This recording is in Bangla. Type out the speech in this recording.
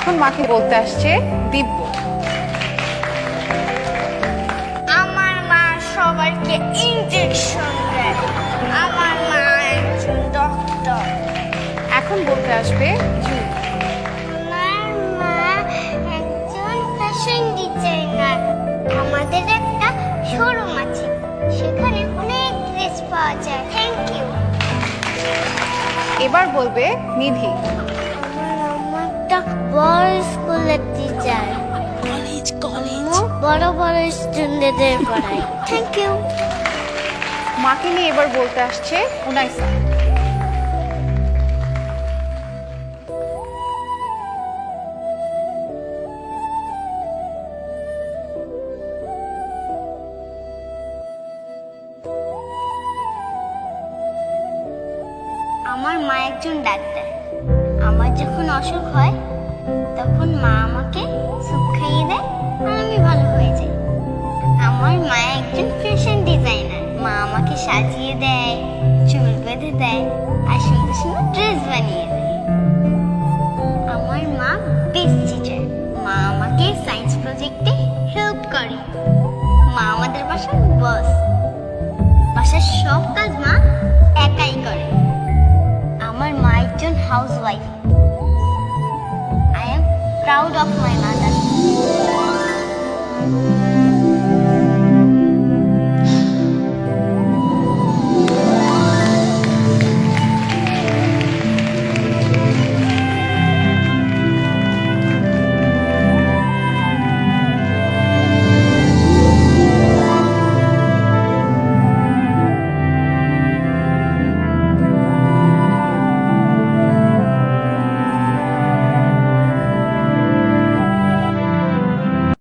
এখন মাকে বলতে আসছে দিব্য। আমার মা সবাইকে ইনজেকশন দেয়। আমার মা একজন ডক্টর। এখন বলতে আসবে জুই। আমার মা একজন ফ্যাশন ডিজাইনার। আমাদের একটা শোরুম আছে, সেখানে অনেক ড্রেস পাওয়া যায়। Thank you. এবার বলবে নিধি। আমার আম্মা একটা বড় স্কুলের টিচার। কলেজ বড় বড় স্টুডেন্টদের পড়ায়। Thank you. মাকে নিয়ে এবার বলতে আসছে উনাইসা। আমার মা একজন ডাক্তার। আমার যখন অসুখ হয় তখন মা আমাকে স্যুপ খাইয়ে দেয় আর আমি ভালো হয়ে যাই। আমার মা একজন ফ্যাশন ডিজাইনার। মা আমাকে সাজিয়ে দেয়, চুল বেঁধে দেয় আর সুন্দর সুন্দর ড্রেস বানিয়ে দেয়। আমার মা বেস্ট টিচার। মা আমাকে সায়েন্স প্রজেক্টে হেল্প করে। মা আমাদের বাসার বস। বাসার সব কাজ মা একাই করে। আমার মা একজন housewife. I am proud of my mother.